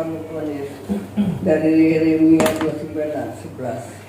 kami Tuhan Yesus. Dari Yeremia 29:11.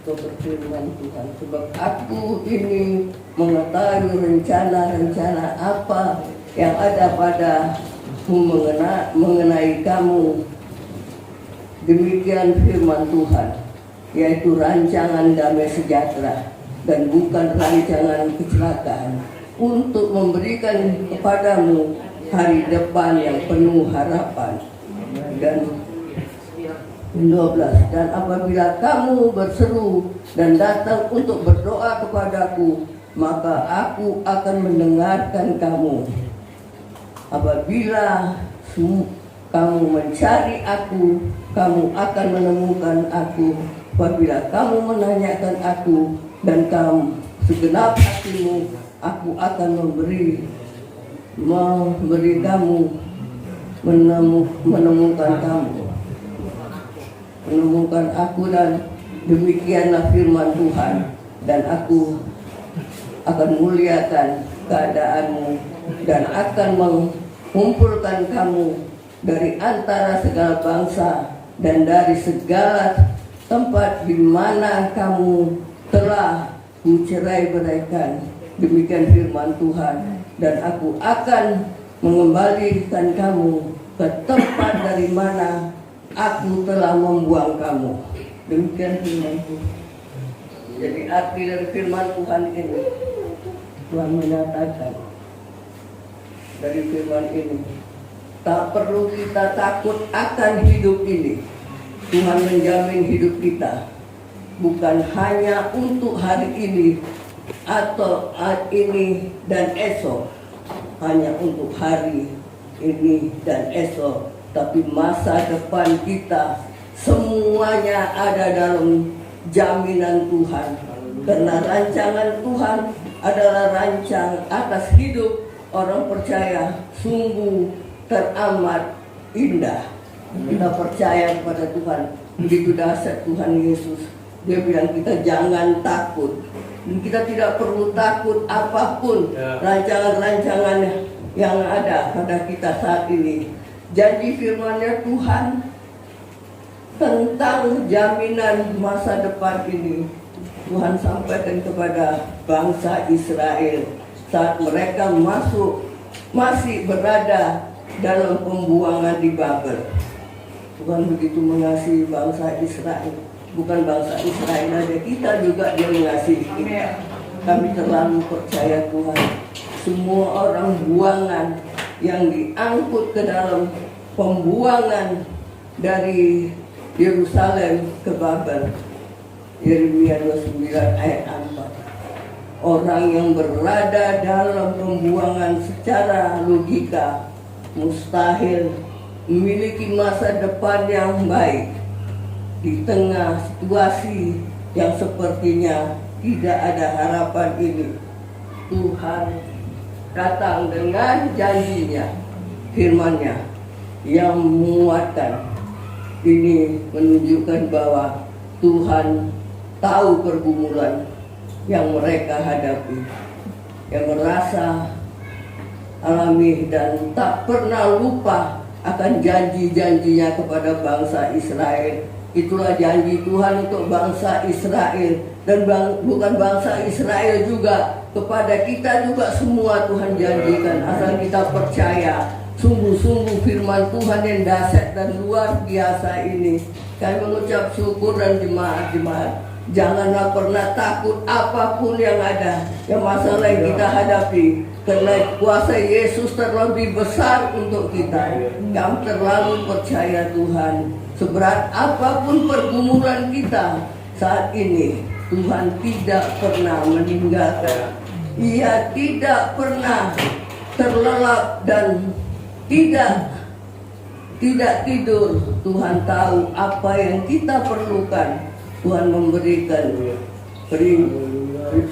Kau berfirman Tuhan, sebab aku ini mengetahui rencana-rencana apa yang ada padamu mengenai kamu. Demikian firman Tuhan, yaitu rancangan damai sejahtera dan bukan rancangan kecelakaan, untuk memberikan kepadamu hari depan yang penuh harapan. Dan 12. Dan apabila kamu berseru dan datang untuk berdoa kepadaku, maka aku akan mendengarkan kamu. Apabila kamu mencari aku, kamu akan menemukan aku. Apabila kamu menanyakan aku dan kamu segenap hatimu, aku akan memberi kamu menemukan aku. Dan demikianlah firman Tuhan, dan aku akan muliakan keadaanmu dan akan mengumpulkan kamu dari antara segala bangsa dan dari segala tempat di mana kamu telah kucerai-beraikan. Demikian firman Tuhan, dan aku akan mengembalikan kamu ke tempat dari mana aku telah membuang kamu. Demikian firman Tuhan. Jadi arti dari firman Tuhan ini, Tuhan menyatakan dari firman ini, tak perlu kita takut akan hidup ini. Tuhan menjamin hidup kita bukan hanya untuk hari ini atau ini dan esok, hanya untuk hari ini dan esok, tapi masa depan kita semuanya ada dalam jaminan Tuhan. Karena rancangan Tuhan adalah rancang atas hidup orang percaya sungguh teramat indah. Kita percaya kepada Tuhan, begitu dahsyat Tuhan Yesus. Dia bilang kita jangan takut. Dan kita tidak perlu takut apapun rancangan-rancangan yang ada pada kita saat ini. Janji firman-Nya Tuhan tentang jaminan masa depan ini, Tuhan sampaikan kepada bangsa Israel saat mereka masih berada dalam pembuangan di Babel. Tuhan begitu mengasihi bangsa Israel. Bukan bangsa Israel saja, kita juga Dia mengasihi kita. Kami terlalu percaya Tuhan. Semua orang buangan yang diangkut ke dalam pembuangan dari Yerusalem ke Babel, Yeremia 29 ayat 4. Orang yang berada dalam pembuangan secara logika mustahil memiliki masa depan yang baik. Di tengah situasi yang sepertinya tidak ada harapan ini, Tuhan datang dengan janjinya, firman-Nya yang menguatkan. Ini menunjukkan bahwa Tuhan tahu pergumulan yang mereka hadapi, yang merasa alami, dan tak pernah lupa akan janji-janjinya kepada bangsa Israel. Itulah janji Tuhan untuk bangsa Israel, dan bukan bangsa Israel juga, kepada kita juga semua Tuhan janjikan, asal kita percaya. Sungguh-sungguh firman Tuhan yang dahsyat dan luar biasa ini. Kami mengucap syukur, dan jemaat-jemaat, janganlah pernah takut apapun yang ada, yang masalah yang kita hadapi, karena kuasa Yesus terlebih besar untuk kita. Kami terlalu percaya Tuhan. Seberat apapun pergumulan kita saat ini, Tuhan tidak pernah meninggalkan. Ia tidak pernah terlelap dan tidak tidur. Tuhan tahu apa yang kita perlukan. Tuhan memberikan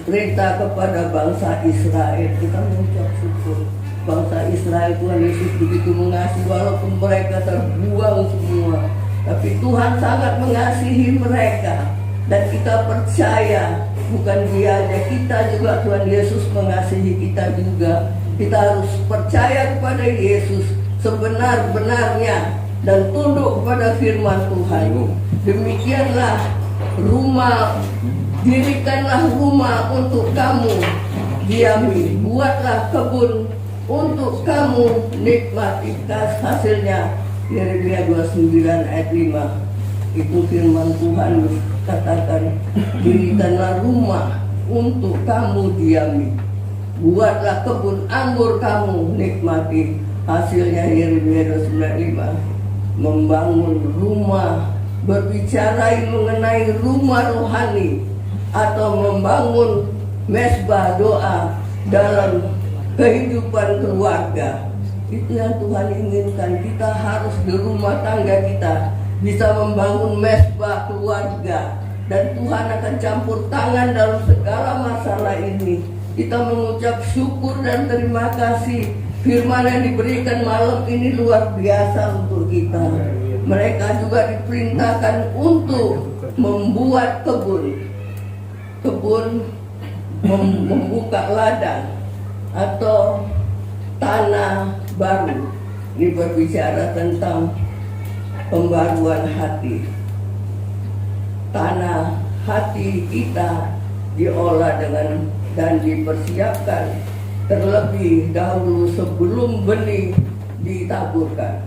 perintah kepada bangsa Israel. Kita mengucap syukur. Bangsa Israel, Tuhan Yesus begitu mengasihi, walaupun mereka terbuang semua, tapi Tuhan sangat mengasihi mereka. Dan kita percaya, bukan Dia aja, kita juga, Tuhan Yesus mengasihi kita juga. Kita harus percaya kepada Yesus sebenar-benarnya. dan tunduk pada firman Tuhan. Demikianlah dirikanlah rumah untuk kamu diami, buatlah kebun untuk kamu nikmati hasilnya. Yeremia 29 ayat 5. Itu firman Tuhan katakan, dirikanlah rumah untuk kamu diami, buatlah kebun anggur kamu nikmati hasilnya. Yeremia 29:5. Membangun rumah, berbicara mengenai rumah rohani atau membangun mesbah doa dalam kehidupan keluarga. Itu yang Tuhan inginkan. Kita harus di rumah tangga kita bisa membangun mesbah keluarga, dan Tuhan akan campur tangan dalam segala masalah ini. Kita mengucap syukur dan terima kasih. Firman yang diberikan malam ini luar biasa untuk kita. Mereka juga diperintahkan untuk membuat kebun, membuka ladang atau tanah baru. Ini berbicara tentang pembaruan hati. Tanah hati kita diolah dan dipersiapkan terlebih dahulu sebelum benih ditaburkan.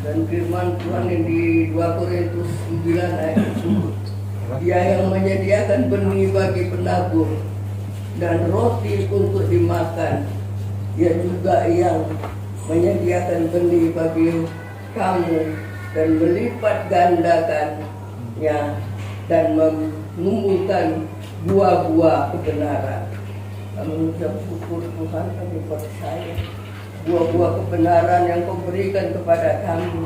Dan firman Tuhan yang di 2 Korintus 9 ayat 10, Dia yang menyediakan benih bagi penabur dan roti untuk dimakan, Dia juga yang menyediakan benih bagi kamu dan melipat gandakannya dan menumbuhkan buah-buah kebenaran. Kami mengucap syukur Tuhan, kami percaya buah-buah kebenaran yang Kau berikan kepada kami.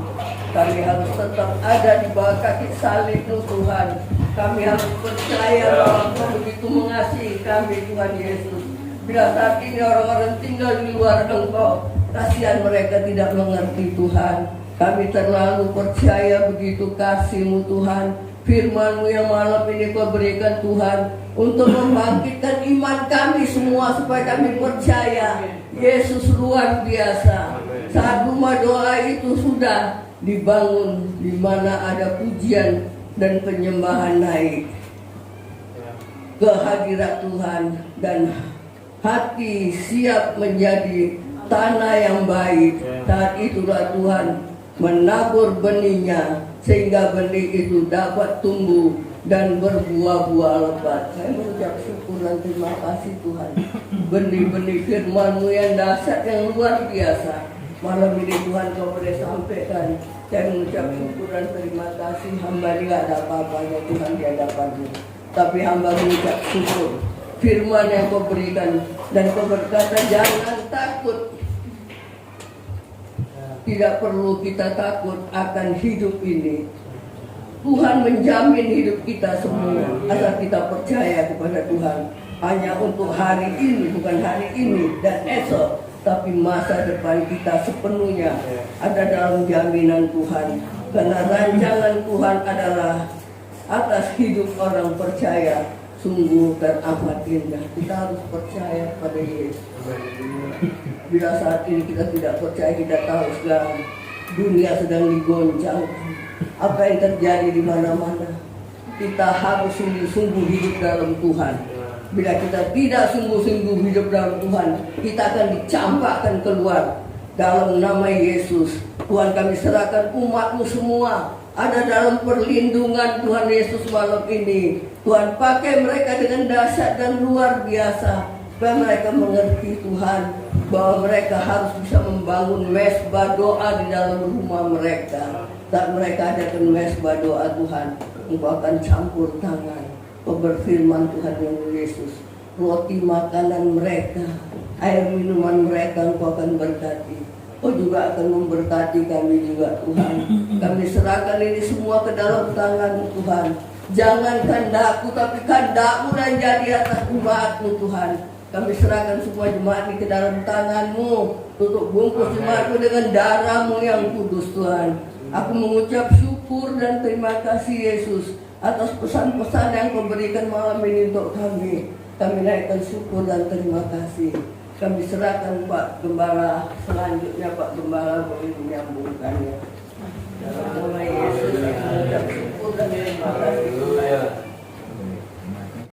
Kami harus tetap ada di bawah kaki salib-Mu Tuhan. Kami harus percaya bahwa Kau begitu mengasihi kami Tuhan Yesus. Bila saat ini orang-orang tinggal di luar Engkau, kasihan mereka tidak mengerti Tuhan. Kami terlalu percaya begitu kasih-Mu Tuhan. Firman-Mu yang malam ini Kau berikan Tuhan untuk membangkitkan iman kami semua supaya kami percaya Yesus luar biasa. Saat rumah doa itu sudah dibangun, di mana ada pujian dan penyembahan naik ke hadirat Tuhan, dan hati siap menjadi tanah yang baik. Saat itulah Tuhan menabur benihnya sehingga benih itu dapat tumbuh dan berbuah-buah lebat. Saya mengucap syukur dan terima kasih Tuhan. Benih-benih firman-Mu yang dahsyat, yang luar biasa, malam ini Tuhan Kau boleh sampaikan. Saya mengucap syukur dan terima kasih. Hamba ini gak ada apa-apanya Tuhan di hadapan-Mu, tapi hamba mengucap syukur firman yang Kau berikan, dan Kau berkata jangan takut. Tidak perlu kita takut akan hidup ini. Tuhan menjamin hidup kita semua, asal kita percaya kepada Tuhan. Hanya untuk hari ini, bukan hari ini dan esok, tapi masa depan kita sepenuhnya ada dalam jaminan Tuhan. Karena rancangan Tuhan adalah atas hidup orang percaya sungguh teramat indah. Kita harus percaya pada Yesus. Bila saat ini kita tidak percaya, kita tahu sekarang dunia sedang digoncang. Apa yang terjadi di mana-mana, kita harus sungguh-sungguh hidup dalam Tuhan. Bila kita tidak sungguh-sungguh hidup dalam Tuhan, kita akan dicampakkan keluar. Dalam nama Yesus, Tuhan kami serahkan umat-Mu semua ada dalam perlindungan Tuhan Yesus malam ini. Tuhan pakai mereka dengan dahsyat dan luar biasa, supaya mereka mengerti Tuhan bahwa mereka harus bisa membangun mesbah doa di dalam rumah mereka. Saat mereka adakan mesbah doa Tuhan, Engkau akan campur tangan. Kau berfirman Tuhan yang Yesus, roti makanan mereka, air minuman mereka Engkau akan berkati. Kau juga akan memberkati kami juga Tuhan. Kami serahkan ini semua ke dalam tangan Tuhan. Jangan kehendakku tapi kehendak-Mu dan jadi atas umat-Mu Tuhan. Kami serahkan semua jemaat ini ke dalam tangan-Mu. Tutup bungkus jemaat-Mu dengan darah-Mu yang kudus Tuhan. Aku mengucap syukur dan terima kasih Yesus atas pesan-pesan yang Kau berikan malam ini untuk kami. Kami naikkan syukur dan terima kasih. Kami serahkan Pak Gembala, selanjutnya Pak Gembala boleh menyambungkannya. Dalam